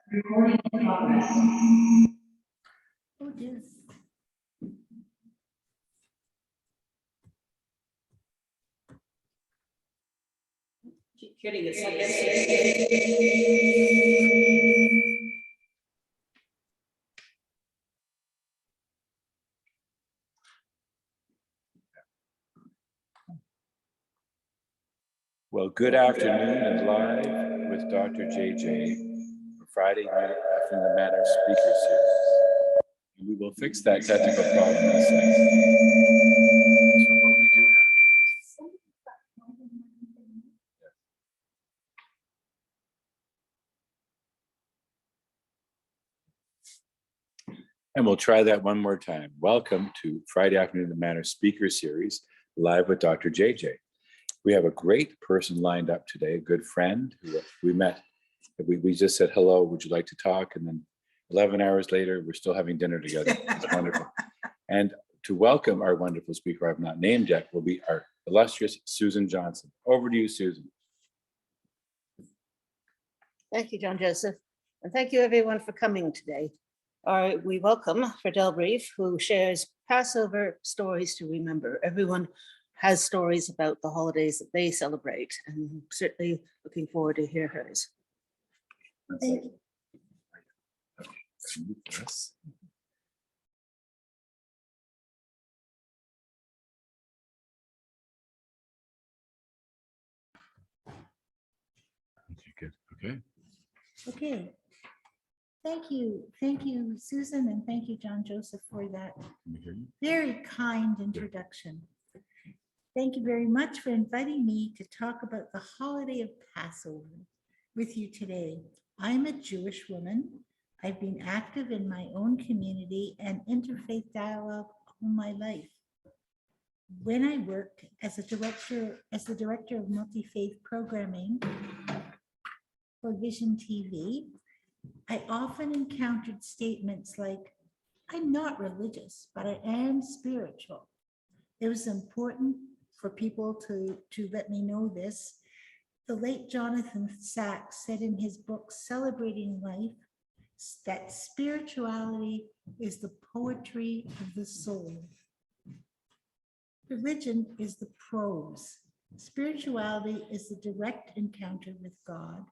Recording in progress. Oh, yes. Keep getting it. Well, good afternoon and live with Dr. JJ for Friday night from the Manor Speaker Series. And we will fix that technical problem in a second. So what we do have. And we'll try that one more time. Welcome to Friday afternoon, the Manor Speaker Series, live with Dr. JJ. We have a great person lined up today, a good friend who we met. We just said, hello, would you like to talk? And then 11 hours later, we're still having dinner together. It's wonderful. And to welcome our wonderful speaker I've not named yet will be our illustrious Susan Johnson. Over to you, Susan. Thank you, John Joseph. And thank you everyone for coming today. We welcome Fredelle Brief, who shares Passover stories to remember. Everyone has stories about the holidays that they celebrate, and I'm certainly looking forward to hear hers. Thank you. Okay, good. Okay. Okay. Thank you, Susan, and thank you, John Joseph, for that Can we hear you? very kind introduction. Thank you very much for inviting me to talk about the holiday of Passover with you today. I'm a Jewish woman. I've been active in my own community and interfaith dialogue all my life. When I worked as the director of multi-faith programming for Vision TV, I often encountered statements like, I'm not religious, but I am spiritual. It was important for people to let me know this. The late Jonathan Sachs said in his book, Celebrating Life, that spirituality is the poetry of the soul. Religion is the prose. Spirituality is the direct encounter with God.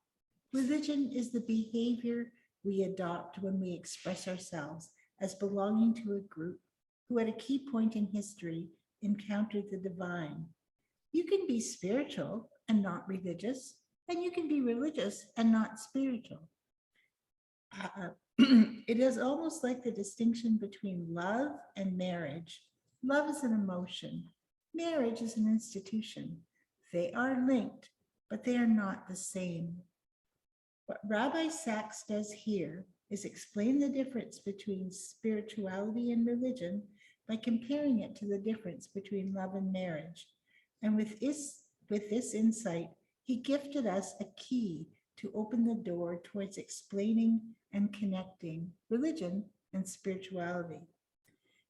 Religion is the behavior we adopt when we express ourselves as belonging to a group who at a key point in history encountered the divine. You can be spiritual and not religious, and you can be religious and not spiritual. It is almost like the distinction between love and marriage. Love is an emotion. Marriage is an institution. They are linked, but they are not the same. What Rabbi Sachs does here is explain the difference between spirituality and religion by comparing it to the difference between love and marriage. And with this insight, he gifted us a key to open the door towards explaining and connecting religion and spirituality.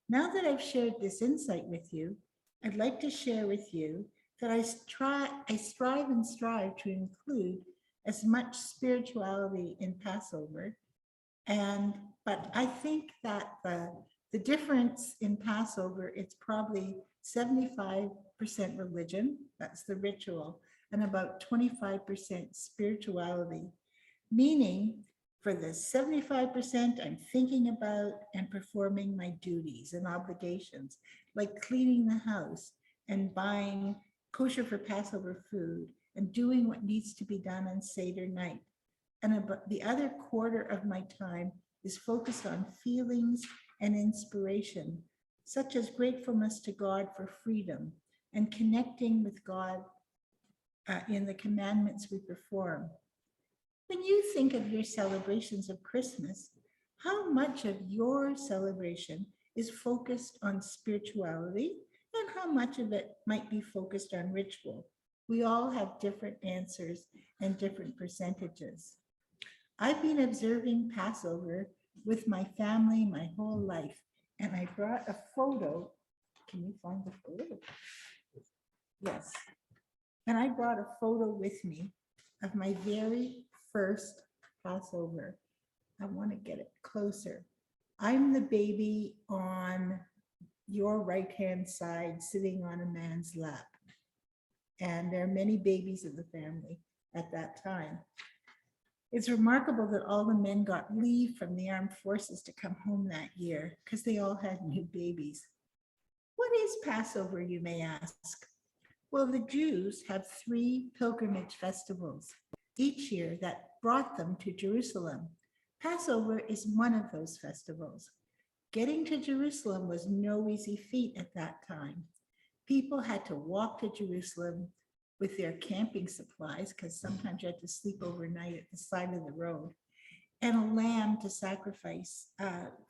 Now that I've shared this insight with you, I'd like to share with you that I strive to include as much spirituality in Passover. But I think that the difference in Passover, it's probably 75% religion, that's the ritual, and about 25% spirituality, meaning for the 75%, I'm thinking about and performing my duties and obligations, like cleaning the house and buying kosher for Passover food and doing what needs to be done on Seder night. And about the other quarter of my time is focused on feelings and inspiration, such as gratefulness to God for freedom and connecting with God in the commandments we perform. When you think of your celebrations of Christmas, how much of your celebration is focused on spirituality and how much of it might be focused on ritual? We all have different answers and different percentages. I've been observing Passover with my family my whole life, and I brought a photo. Can you find the photo? Yes. And I brought a photo with me of my very first Passover. I want to get it closer. I'm the baby on your right-hand side sitting on a man's lap. And there are many babies in the family at that time. It's remarkable that all the men got leave from the armed forces to come home that year because they all had new babies. What is Passover, you may ask? Well, the Jews have 3 pilgrimage festivals each year that brought them to Jerusalem. Passover is one of those festivals. Getting to Jerusalem was no easy feat at that time. People had to walk to Jerusalem with their camping supplies, because sometimes you had to sleep overnight at the side of the road, and a lamb to sacrifice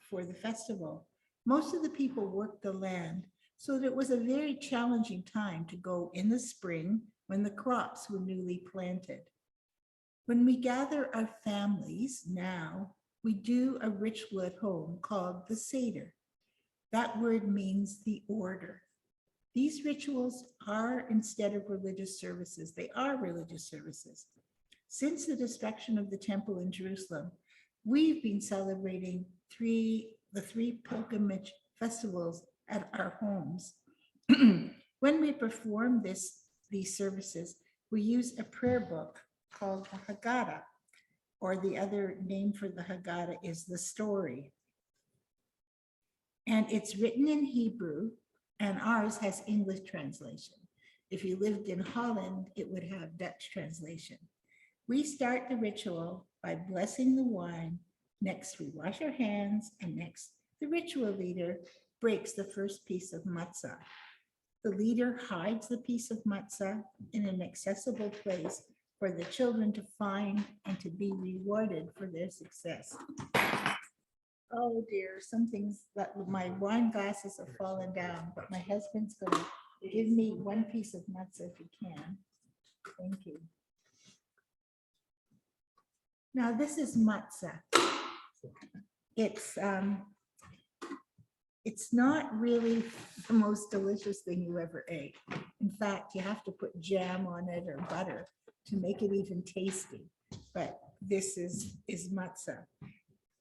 for the festival. Most of the people worked the land, so that it was a very challenging time to go in the spring when the crops were newly planted. When we gather our families now, we do a ritual at home called the Seder. That word means the order. These rituals are, instead of religious services, they are religious services. Since the destruction of the temple in Jerusalem, we've been celebrating the 3 pilgrimage festivals at our homes. When we perform these services, we use a prayer book called the Haggadah, or the other name for the Haggadah is the story. And it's written in Hebrew, and ours has English translation. If you lived in Holland, it would have Dutch translation. We start the ritual by blessing the wine. Next, we wash our hands, and next, the ritual leader breaks the first piece of matzah. The leader hides the piece of matzah in an accessible place for the children to find and to be rewarded for their success. Oh dear, my wine glasses have fallen down, but my husband's going to give me 1 piece of matzah if he can. Thank you. Now this is matzah. It's not really the most delicious thing you ever ate. In fact, you have to put jam on it or butter to make it even tasty. But this is matzah.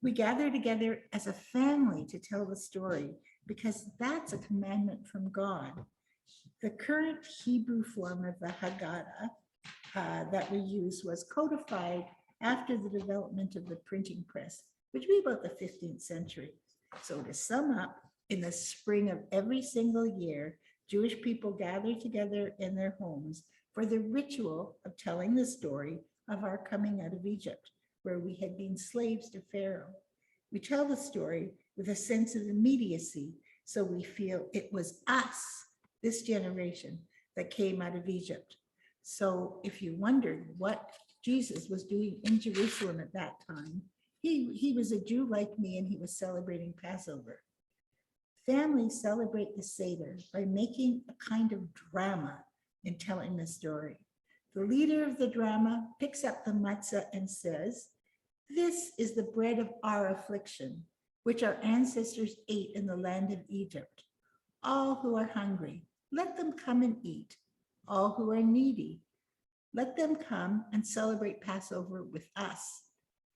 We gather together as a family to tell the story because that's a commandment from God. The current Hebrew form of the Haggadah that we use was codified after the development of the printing press, which would be about the 15th century. So to sum up, in the spring of every single year, Jewish people gather together in their homes for the ritual of telling the story of our coming out of Egypt, where we had been slaves to Pharaoh. We tell the story with a sense of immediacy, so we feel it was us, this generation, that came out of Egypt. So if you wondered what Jesus was doing in Jerusalem at that time, he was a Jew like me, and he was celebrating Passover. Families celebrate the Seder by making a kind of drama in telling the story. The leader of the drama picks up the matzah and says, "This is the bread of our affliction, which our ancestors ate in the land of Egypt. All who are hungry, let them come and eat. All who are needy, let them come and celebrate Passover with us.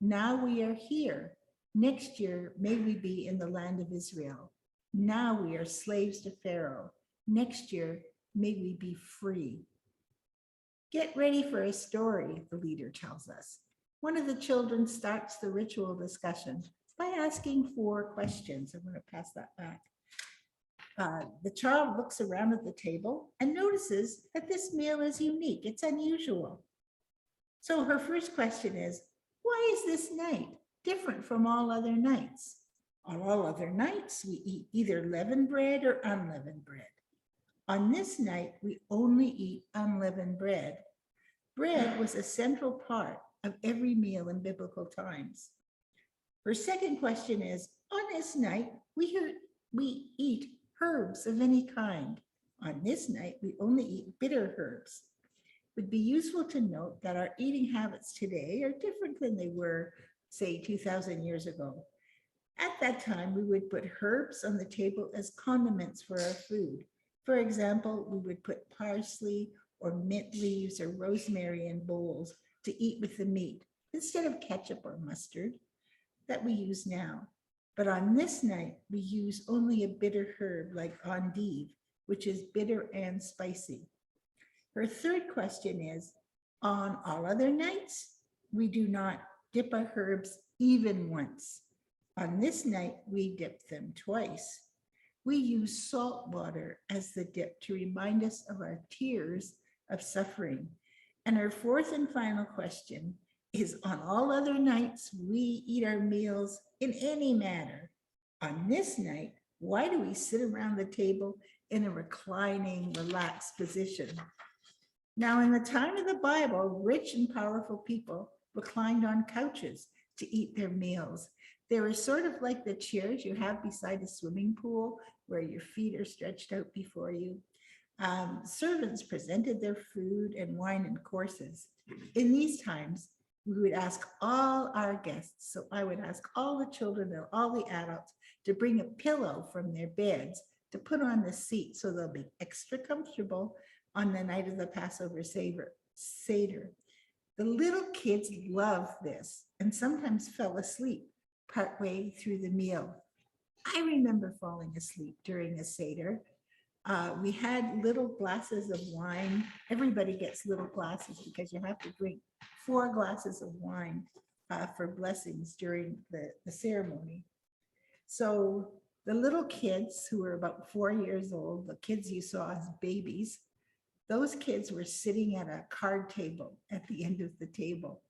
Now we are here. Next year, may we be in the land of Israel. Now we are slaves to Pharaoh. Next year, may we be free." Get ready for a story, the leader tells us. One of the children starts the ritual discussion by asking 4 questions. I'm going to pass that back. The child looks around at the table and notices that this meal is unique. It's unusual. So her first question is, why is this night different from all other nights? On all other nights, we eat either leavened bread or unleavened bread. On this night, we only eat unleavened bread. Bread was a central part of every meal in biblical times. Her second question is, on this night, we eat herbs of any kind. On this night, we only eat bitter herbs. It would be useful to note that our eating habits today are different than they were, say, 2,000 years ago. At that time, we would put herbs on the table as condiments for our food. For example, we would put parsley or mint leaves or rosemary in bowls to eat with the meat instead of ketchup or mustard. that we use now. But on this night, we use only a bitter herb like endive, which is bitter and spicy. Her third question is, on all other nights, we do not dip our herbs even once. On this night, we dip them twice. We use salt water as the dip to remind us of our tears of suffering. And our fourth and final question is, on all other nights, we eat our meals in any manner. On this night, why do we sit around the table in a reclining, relaxed position? Now, in the time of the Bible, rich and powerful people reclined on couches to eat their meals. They were sort of like the chairs you have beside a swimming pool where your feet are stretched out before you. Servants presented their food and wine in courses. In these times, we would ask all our guests, so I would ask all the children and all the adults to bring a pillow from their beds to put on the seat so they'll be extra comfortable on the night of the Passover Seder. The little kids loved this and sometimes fell asleep partway through the meal. I remember falling asleep during a Seder. We had little glasses of wine. Everybody gets little glasses because you have to drink 4 glasses of wine for blessings during the ceremony. So the little kids who were about 4 years old, the kids you saw as babies, those kids were sitting at a card table at the end of the table.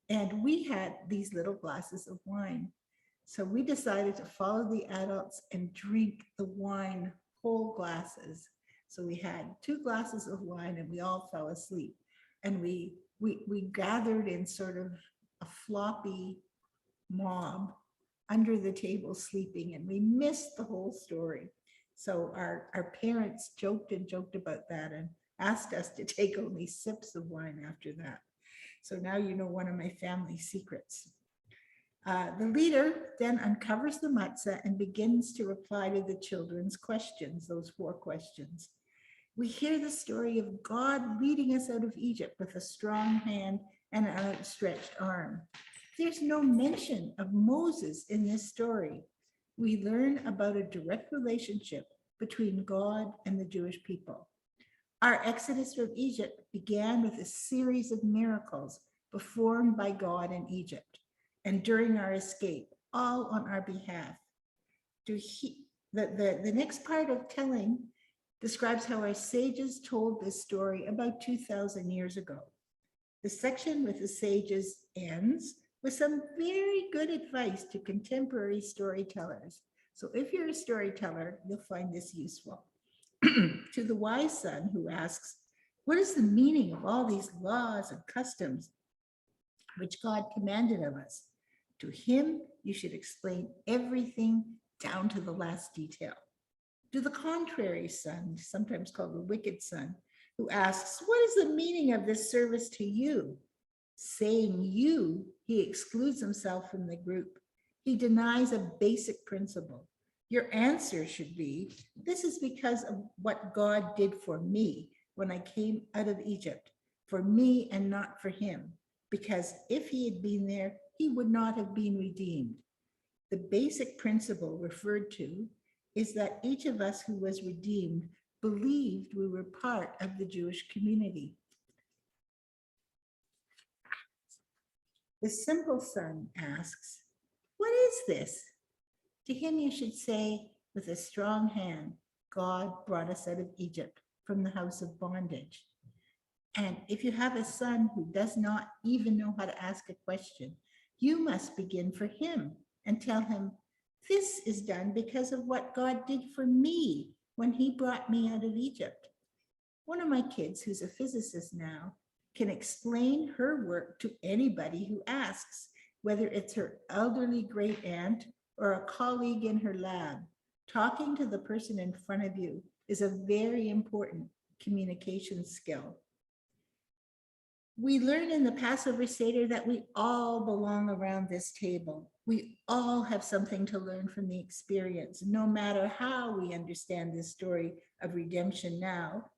And we had these little glasses of wine. So we decided to follow the adults and drink the wine whole glasses. So we had 2 glasses of wine and we all fell asleep. And we gathered in sort of a floppy mob under the table sleeping, and we missed the whole story. So our parents joked about that and asked us to take only sips of wine after that. So now you know one of my family secrets. The leader then uncovers the matzah and begins to reply to the children's questions, those 4 questions. We hear the story of God leading us out of Egypt with a strong hand and an outstretched arm. There's no mention of Moses in this story. We learn about a direct relationship between God and the Jewish people. Our exodus from Egypt began with a series of miracles performed by God in Egypt and during our escape, all on our behalf. The next part of telling describes how our sages told this story about 2,000 years ago. The section with the sages ends with some very good advice to contemporary storytellers. So if you're a storyteller, you'll find this useful. To the wise son who asks, what is the meaning of all these laws and customs which God commanded of us? To him, you should explain everything down to the last detail. To the contrary son, sometimes called the wicked son, who asks, what is the meaning of this service to you? Saying you, he excludes himself from the group. He denies a basic principle. Your answer should be, this is because of what God did for me when I came out of Egypt, for me and not for him, because if he had been there, he would not have been redeemed. The basic principle referred to is that each of us who was redeemed believed we were part of the Jewish community. The simple son asks, what is this? To him you should say, with a strong hand, God brought us out of Egypt from the house of bondage. And if you have a son who does not even know how to ask a question, you must begin for him and tell him, this is done because of what God did for me when he brought me out of Egypt. One of my kids, who's a physicist now, can explain her work to anybody who asks, whether it's her elderly great aunt or a colleague in her lab. Talking to the person in front of you is a very important communication skill. We learn in the Passover Seder that we all belong around this table. We all have something to learn from the experience, no matter how we understand this story of redemption now.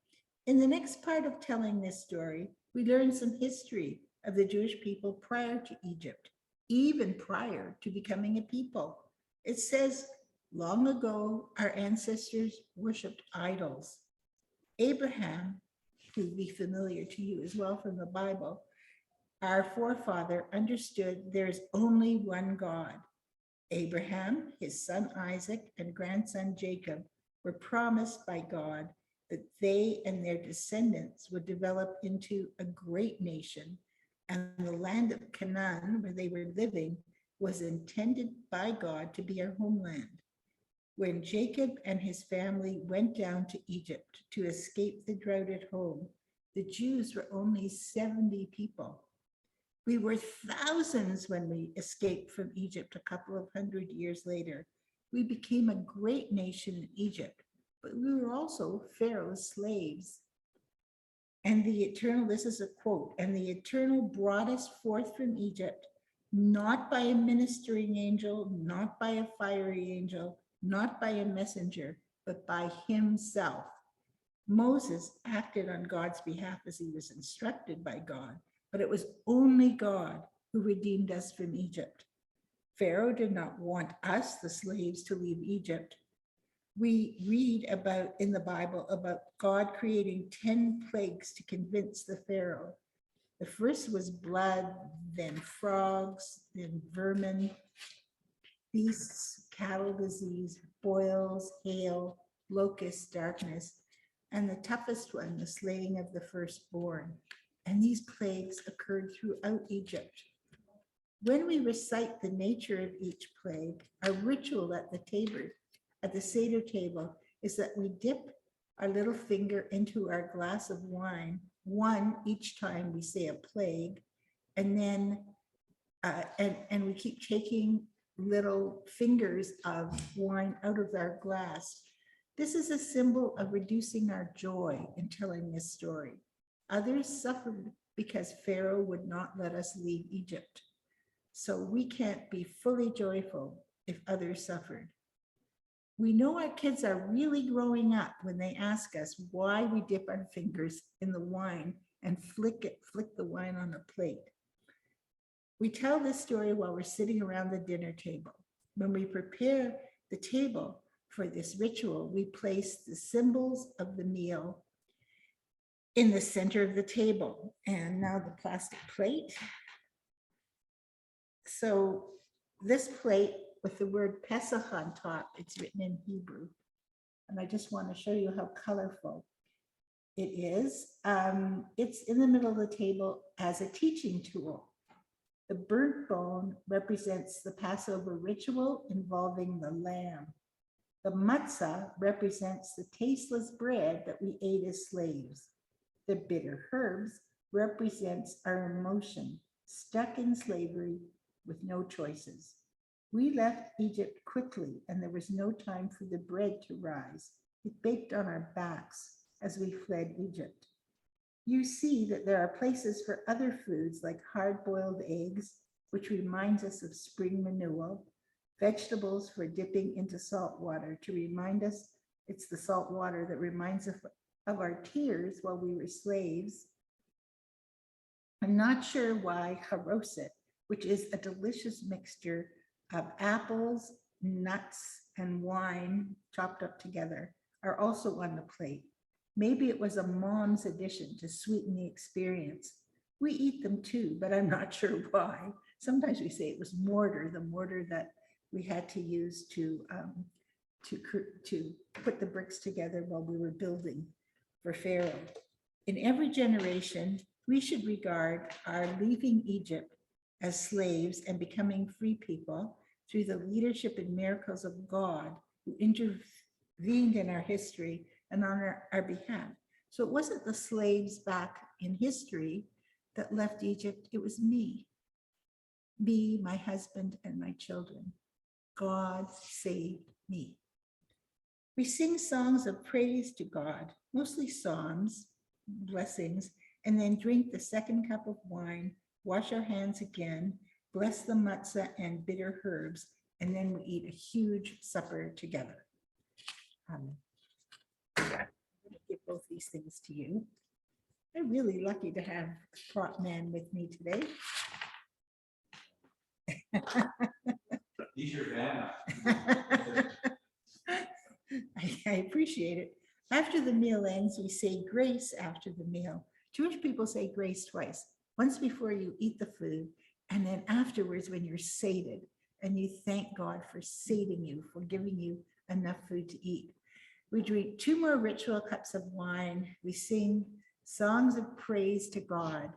In the next part of telling this story, we learn some history of the Jewish people prior to Egypt even prior to becoming a people. It says, long ago, our ancestors worshipped idols. Abraham, who will be familiar to you as well from the Bible, our forefather understood there is only one God. Abraham, his son Isaac, and grandson Jacob were promised by God that they and their descendants would develop into a great nation, and the land of Canaan, where they were living, was intended by God to be our homeland. When Jacob and his family went down to Egypt to escape the drought at home, the Jews were only 70 people. We were thousands when we escaped from Egypt a couple of hundred years later. We became a great nation in Egypt, but we were also Pharaoh's slaves. And the eternal, this is a quote, and the eternal brought us forth from Egypt, not by a ministering angel, not by a fiery angel, not by a messenger, but by himself. Moses acted on God's behalf as he was instructed by God, but it was only God who redeemed us from Egypt. Pharaoh did not want us, the slaves, to leave Egypt. We read about in the Bible about God creating 10 plagues to convince the Pharaoh. The first was blood, then frogs, then vermin, beasts, cattle disease, boils, hail, locusts, darkness, and the toughest one, the slaying of the firstborn. And these plagues occurred throughout Egypt. When we recite the nature of each plague, our ritual at the Seder table, is that we dip our little finger into our glass of wine, one each time we say a plague, and then and we keep taking little fingers of wine out of our glass. This is a symbol of reducing our joy in telling this story. Others suffered because Pharaoh would not let us leave Egypt. So we can't be fully joyful if others suffered. We know our kids are really growing up when they ask us why we dip our fingers in the wine and flick the wine on a plate. We tell this story while we're sitting around the dinner table. When we prepare the table for this ritual, we place the symbols of the meal in the center of the table. And now the plastic plate. So this plate with the word Pesach on top, it's written in Hebrew. And I just want to show you how colorful it is. It's in the middle of the table as a teaching tool. The burnt bone represents the Passover ritual involving the lamb. The matzah represents the tasteless bread that we ate as slaves. The bitter herbs represents our emotion, stuck in slavery with no choices. We left Egypt quickly, and there was no time for the bread to rise. It baked on our backs as we fled Egypt. You see that there are places for other foods like hard-boiled eggs, which reminds us of spring renewal, vegetables for dipping into salt water to remind us it's the salt water that reminds us of our tears while we were slaves. I'm not sure why haroset, which is a delicious mixture of apples, nuts, and wine chopped up together, are also on the plate. Maybe it was a mom's addition to sweeten the experience. We eat them too, but I'm not sure why. Sometimes we say it was mortar, the mortar that we had to use to put the bricks together while we were building for Pharaoh. In every generation, we should regard our leaving Egypt as slaves and becoming free people through the leadership and miracles of God who intervened in our history and on our behalf. So it wasn't the slaves back in history that left Egypt, it was me, my husband, and my children. God saved me. We sing songs of praise to God, mostly psalms, blessings, and then drink the second cup of wine, wash our hands again, bless the matzah and bitter herbs, and then we eat a huge supper together. I'm going to give both these things to you. I'm really lucky to have a prop man with me today. He's your fan. I appreciate it. After the meal ends, we say grace after the meal. Jewish people say grace twice, once before you eat the food, and then afterwards when you're sated, and you thank God for sating you, for giving you enough food to eat. We drink 2 more ritual cups of wine. We sing songs of praise to God.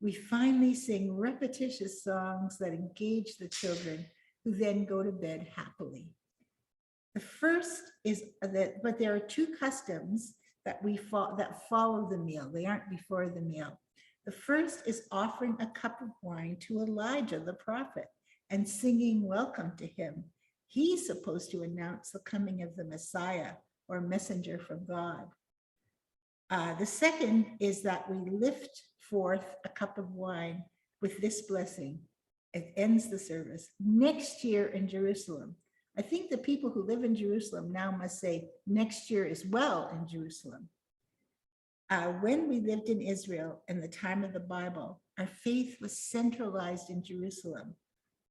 We finally sing repetitious songs that engage the children, who then go to bed happily. The first is that, but there are 2 customs that follow the meal. They aren't before the meal. The first is offering a cup of wine to Elijah the prophet and singing welcome to him. He's supposed to announce the coming of the Messiah or messenger from God. The second is that we lift forth a cup of wine with this blessing. It ends the service. Next year in Jerusalem. I think the people who live in Jerusalem now must say next year as well in Jerusalem. When we lived in Israel in the time of the Bible, our faith was centralized in Jerusalem.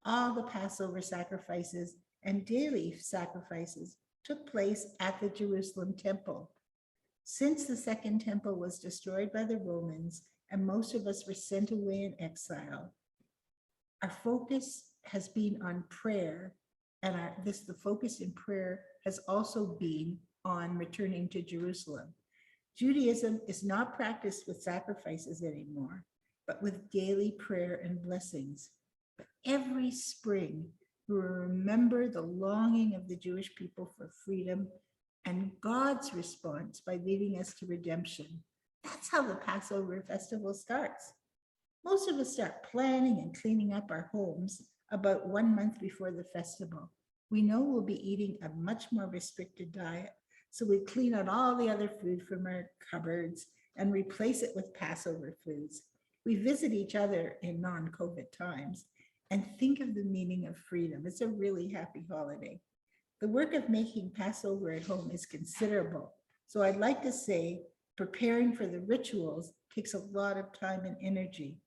All the Passover sacrifices and daily sacrifices took place at the Jerusalem temple. Since the second temple was destroyed by the Romans and most of us were sent away in exile, our focus has been on prayer, and the focus in prayer has also been on returning to Jerusalem. Judaism is not practiced with sacrifices anymore, but with daily prayer and blessings. But every spring, we remember the longing of the Jewish people for freedom and God's response by leading us to redemption. That's how the Passover festival starts. Most of us start planning and cleaning up our homes about 1 month before the festival. We know we'll be eating a much more restricted diet, so we clean out all the other food from our cupboards and replace it with Passover foods. We visit each other in non-COVID times and think of the meaning of freedom. It's a really happy holiday. The work of making Passover at home is considerable. So I'd like to say preparing for the rituals takes a lot of time and energy.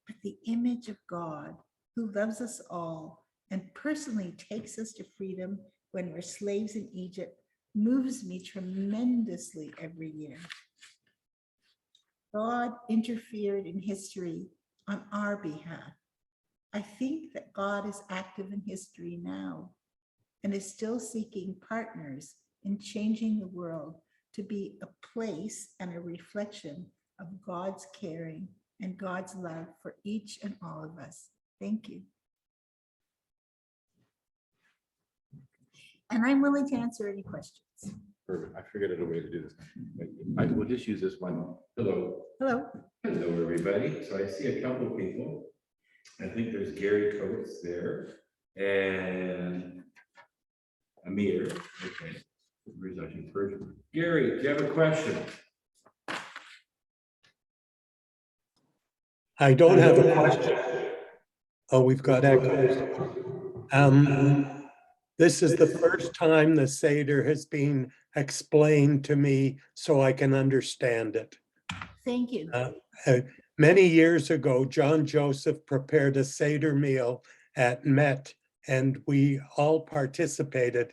But the image of God, who loves us all and personally takes us to freedom when we're slaves in Egypt, moves me tremendously every year. God interfered in history on our behalf. I think that God is active in history now and is still seeking partners in changing the world to be a place and a reflection of God's caring and God's love for each and all of us. Thank you. And I'm willing to answer any questions. Perfect. I figured out a way to do this. I will just use this one. Hello. Hello. Hello, everybody. So I see a couple of people. I think there's Gary Coates there and Amir. Okay. Where's actually Persian? Gary, do you have a question? I don't have a question. Oh, we've got echoes. This is the first time the Seder has been explained to me so I can understand it. Thank you. Many years ago, John Joseph prepared a Seder meal at Met, and we all participated,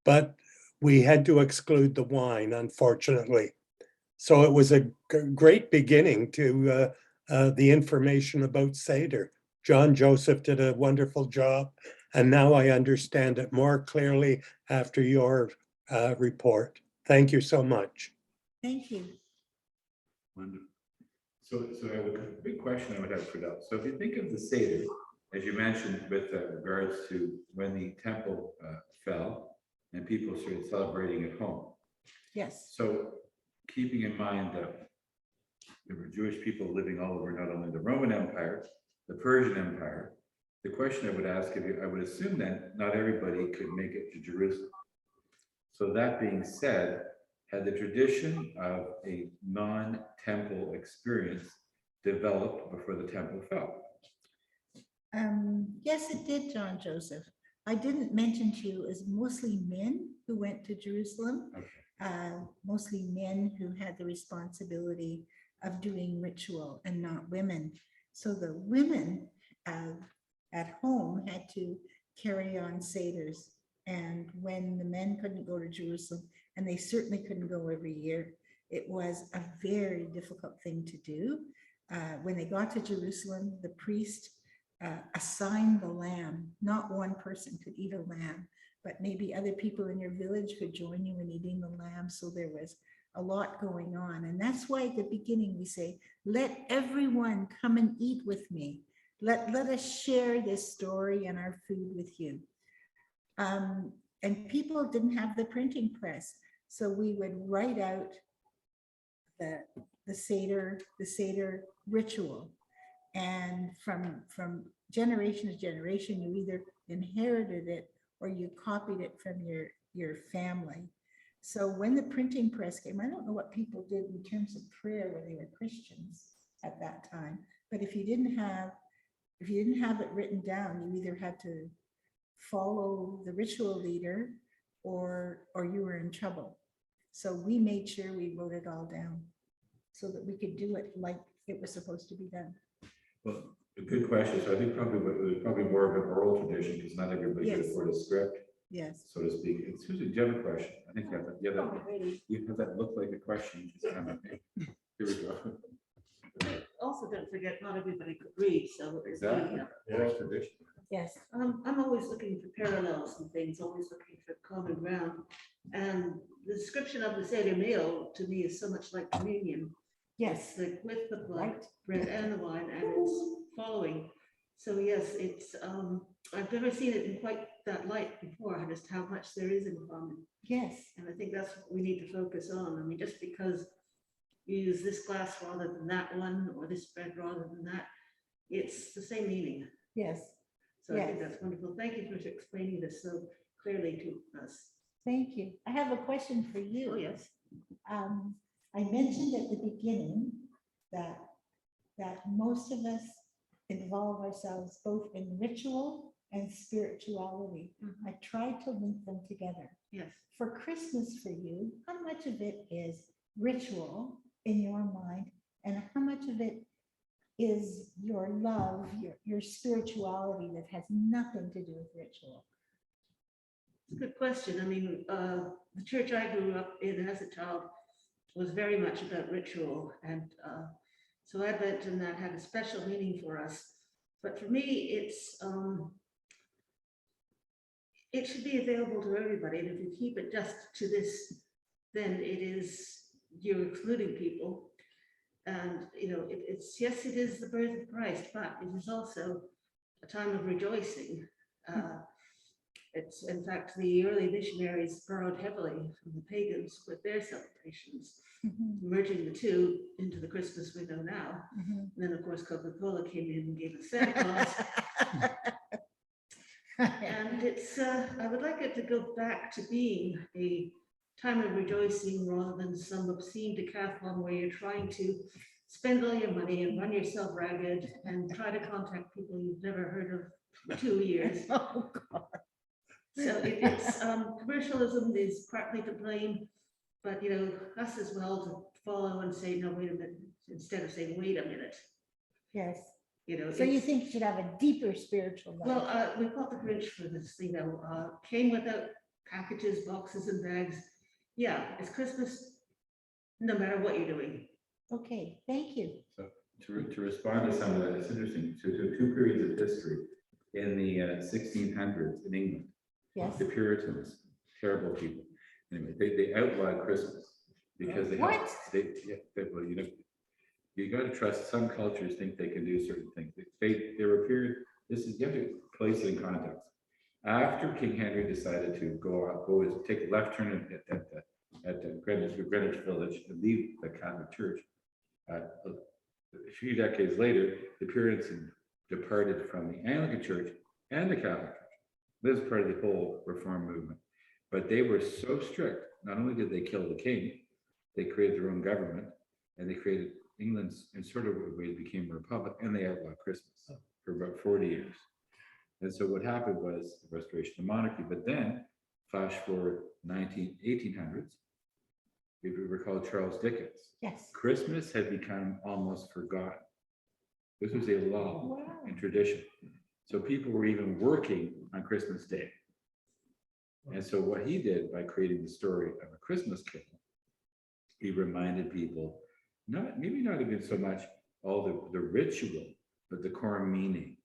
but we had to exclude the wine, unfortunately. So it was a great beginning to the information about Seder. John Joseph did a wonderful job, and now I understand it more clearly after your report. Thank you so much. Thank you. Wonderful. So I have a big question I would have for Fredelle. So if you think of the Seder, as you mentioned, with regards to when the temple fell and people started celebrating at home. Yes. So keeping in mind that there were Jewish people living all over not only the Roman Empire, the Persian Empire, the question I would ask of you, I would assume that not everybody could make it to Jerusalem. So that being said, had the tradition of a non-temple experience developed before the temple fell? Yes, it did, John Joseph. I didn't mention to you as mostly men who went to Jerusalem, mostly men who had the responsibility of doing ritual and not women. So the women at home had to carry on seders. And when the men couldn't go to Jerusalem, and they certainly couldn't go every year, it was a very difficult thing to do. When they got to Jerusalem, the priest assigned the lamb. Not one person could eat a lamb, but maybe other people in your village could join you in eating the lamb. So there was a lot going on. And that's why at the beginning we say, let everyone come and eat with me. Let us share this story and our food with you. And people didn't have the printing press. So we would write out the Seder ritual. And from generation to generation, you either inherited it or you copied it from your family. So when the printing press came, I don't know what people did in terms of prayer when they were Christians at that time, but if you didn't have it written down, you either had to follow the ritual leader or you were in trouble. So we made sure we wrote it all down so that we could do it like it was supposed to be done. Well, a good question. So I think probably it was probably more of an oral tradition because not everybody could Yes. afford a script, Yes. so to speak. And Susan, do you have a question? I think you have that look like a question. Here we go. Also, don't forget, not everybody could read, so. Exactly. Oral tradition. Yes. I'm always looking for parallels and things, always looking for common ground. And the description of the Seder meal to me is so much like communion. Yes. It's like with the blood, Right. bread and the wine, and it's following. So yes, it's I've never seen it in quite that light before, just how much there is in common. Yes. And I think that's what we need to focus on. I mean, just because you use this glass rather than that one, or this bread rather than that, it's the same meaning. Yes. So I think Yes. that's wonderful. Thank you for explaining this so clearly to us. Thank you. I have a question for you. Oh, yes. I mentioned at the beginning that most of us involve ourselves both in ritual and spirituality. Mhm. I tried to link them together. Yes. For Christmas for you, how much of it is ritual in your mind, and how much of it is your love, your spirituality that has nothing to do with ritual? It's a good question. I mean, the church I grew up in as a child was very much about ritual. And so Advent and that had a special meaning for us. But for me, it should be available to everybody. And if you keep it just to this, then you're excluding people. And, you know, it's yes, it is the birth of Christ, but it is also a time of rejoicing. It's, in fact, the early missionaries borrowed heavily from the pagans with their celebrations, merging the two into the Christmas we know now. And then, of course, Coca-Cola came in and gave us Santa Claus. And it's, I would like it to go back to being a time of rejoicing rather than some obscene decathlon where you're trying to spend all your money and run yourself ragged and try to contact people you've never heard of for 2 years. Oh, God. So it's commercialism is partly to blame, but you know, us as well to follow and say, no, wait a minute, instead of saying, wait a minute, Yes. you know. So you it's- think you should have a deeper spiritual life? Well, we bought the Grinch for this, you know, came without packages, boxes and bags. Yeah, it's Christmas, no matter what you're doing. Okay, thank you. So to respond to some of that, it's interesting. So two periods of history in the 1600s in England. Yes. The Puritans, terrible people. Anyway, they outlawed Christmas because they What? well, you know, you got to trust some cultures think they can do certain things. There were periods. You have to place it in context. After King Henry decided to take a left turn at the Greenwich Village and leave the Catholic Church, a few decades later, the Puritans departed from the Anglican Church and the Catholic Church. This is part of the whole reform movement. But they were so strict, not only did they kill the king, they created their own government, and they created England's, in sort of a way, it became a republic, and they outlawed Christmas for about 40 years. And so what happened was the restoration of monarchy. But then, flash forward 1800s, if you recall Charles Dickens, Yes. Christmas had become almost forgotten. This was a law Wow. and tradition. So people were even working on Christmas Day. And so what he did by creating the story of a Christmas Carol, he reminded people, maybe not even so much all the ritual, but the core meaning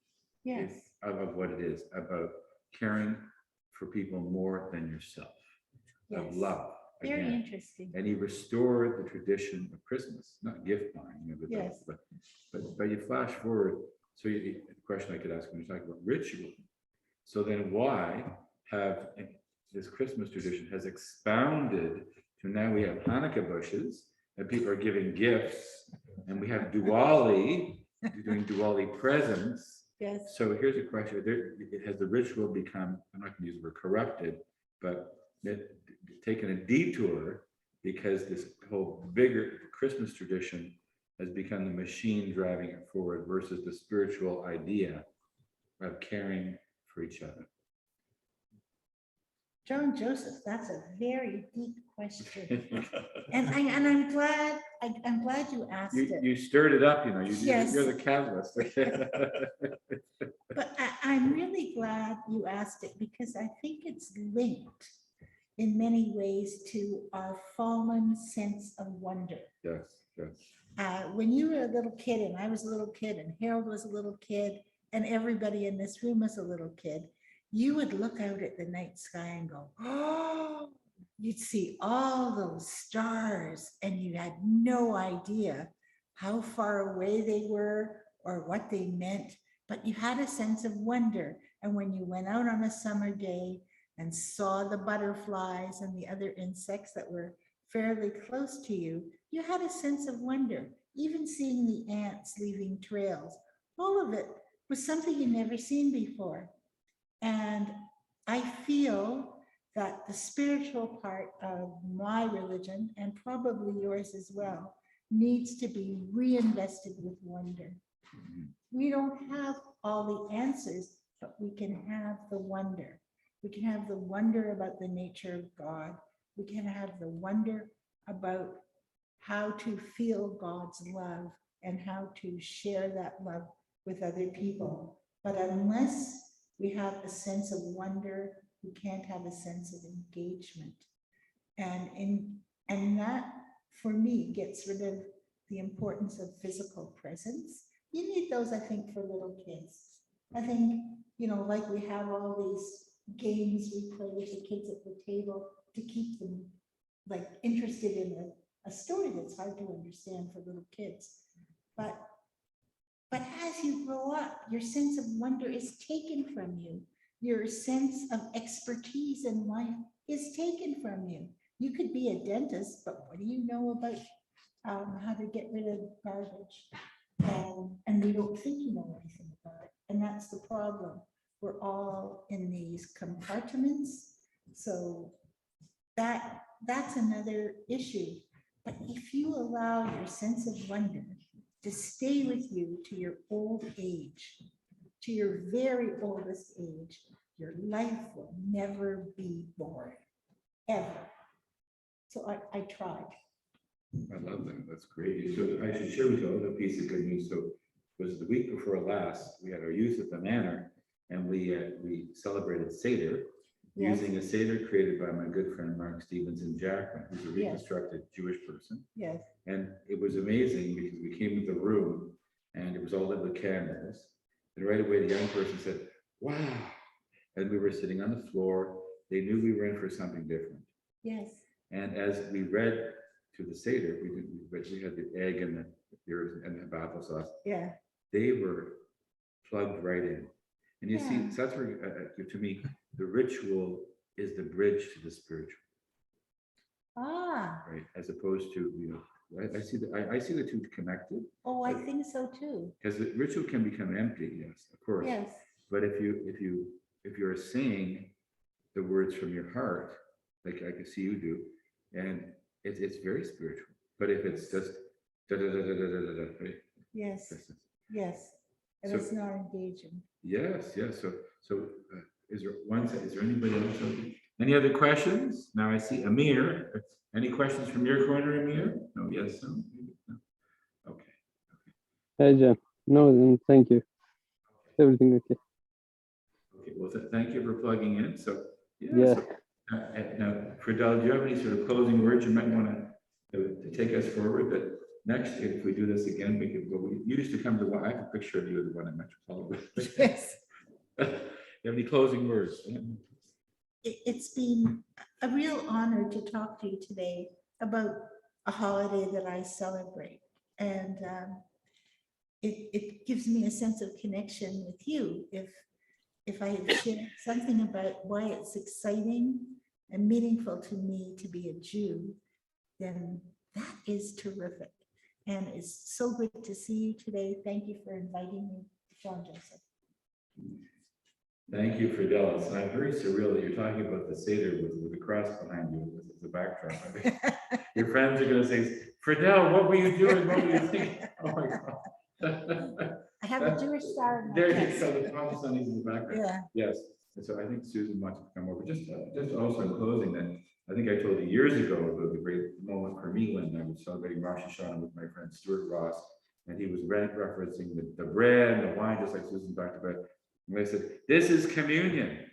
Yes. of what it is, about caring for people more than yourself, of Yes. love. Very again. interesting. And he restored the tradition of Christmas, not gift buying, Yes. but you flash forward. So the question I could ask when you talk about ritual. So then why have this Christmas tradition has expounded to now we have Hanukkah bushes and people are giving gifts, and we have Diwali, doing Diwali presents. Yes. So here's a question: has the ritual become, I'm not going to use the word corrupted, but taken a detour because this whole bigger Christmas tradition has become the machine driving it forward versus the spiritual idea of caring for each other? John Joseph, that's a very deep question. And I'm glad you asked it. You stirred it up, Yes. you're the catalyst. But I'm really glad you asked it because I think it's linked in many ways to our fallen sense of wonder. Yes, yes. When you were a little kid and I was a little kid and Harold was a little kid and everybody in this room was a little kid, you would look out at the night sky and go, oh, you'd see all those stars and you had no idea how far away they were or what they meant, but you had a sense of wonder. And when you went out on a summer day and saw the butterflies and the other insects that were fairly close to you, you had a sense of wonder. Even seeing the ants leaving trails, all of it was something you'd never seen before. And I feel that the spiritual part of my religion, and probably yours as well, needs to be reinvested with wonder. We don't have all the answers, but we can have the wonder. We can have the wonder about the nature of God. We can have the wonder about how to feel God's love and how to share that love with other people. But unless we have a sense of wonder, we can't have a sense of engagement. And that, for me, gets rid of the importance of physical presence. You need those, I think, for little kids. I think, like we have all these games we play with the kids at the table to keep them like interested in a story that's hard to understand for little kids. But as you grow up, your sense of wonder is taken from you. Your sense of expertise in life is taken from you. You could be a dentist, but what do you know about how to get rid of garbage? And we don't think you know anything about it. And that's the problem. We're all in these compartments. So that's another issue. But if you allow your sense of wonder to stay with you to your old age, to your very oldest age, your life will never be boring, ever. So I tried. I love that. That's great. So I should share with you another piece of good news. So it was the week before last, we had our youth at the Manor, and we celebrated Seder, Yes. using a Seder created by my good friend Mark Stevenson Jackman, who's a Yes. reconstructed Jewish person. Yes. And it was amazing because we came into the room and it was all lit with candles. And right away, the young person said, wow. And we were sitting on the floor. They knew we were in for something different. Yes. And as we read to the Seder, we had the egg and the herbs and the basil sauce. Yeah. They were plugged right in. And you see, Yeah. so that's where, to me, the ritual is the bridge to the spiritual, Ah. right? As opposed to, I see the two connected. Oh, I think so too. Because the ritual can become empty, yes, of course. Yes. But if you're saying the words from your heart, like I can see you do, and it's very spiritual. But if it's just da da da da da da da, right? Yes. Yes. And So- it's not engaging. Yes. So is there anybody else? Any other questions? Now I see Amir. Any questions from your corner, Amir? No, yes, no. No. Okay. Hey, Jen. No, thank you. Everything okay. Okay, well, thank you for plugging in. So, Yeah. so, now, Fredelle, do you have any sort of closing words you might want to take us forward? That next, if we do this again, we could go. You used to come to one. I have a picture of you at the one in Metropolitan. Yes. You have any closing words? It's been a real honor to talk to you today about a holiday that I celebrate. And it gives me a sense of connection with you. If I had shared something about why it's exciting and meaningful to me to be a Jew, then that is terrific. And it's so good to see you today. Thank you for inviting me, John Joseph. Thank you, Fredelle. It's very surreal that you're talking about the Seder with the cross behind you as the backdrop. I mean, your friends are going to say, Fredelle, what were you doing? What were you thinking? Oh my God. I have a Jewish star in my There you chest. go, the promise on in the background. Yeah. Yes, and so I think Susan wants to come over. Just also in closing, that I think I told you years ago about the great moment for me when I was celebrating Rosh Hashanah with my friend Stuart Ross, and he was referencing the bread and the wine, just like Susan talked about. And I said, "This is communion."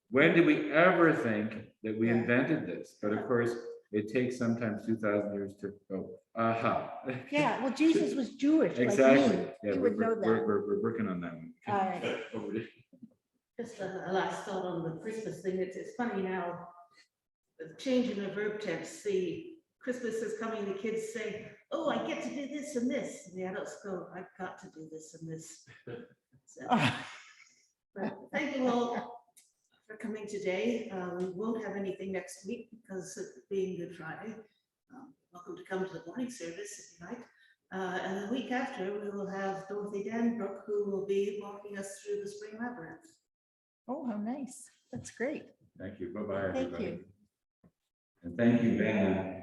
When did we ever think that we Yeah. invented this? But of course, it takes sometimes 2,000 years to go, aha. Yeah, well, Jesus was Jewish, like Exactly. me. Yeah, You would know that. We're working on that one. All right. Over to- Just a last thought on the Christmas thing. It's funny now, the change in the verb tense, the Christmas is coming, the kids say, oh, I get to do this and this. And the adults go, I've got to do this and this. So, but thank you all for coming today. We won't have anything next week because of being Good Friday. Welcome to come to the morning service if you like. And the week after, we will have Dorothy Danbrook, who will be walking us through the spring labyrinth. Oh, how nice. That's great. Thank you. Bye-bye, Thank everybody. you. And thank you, Van.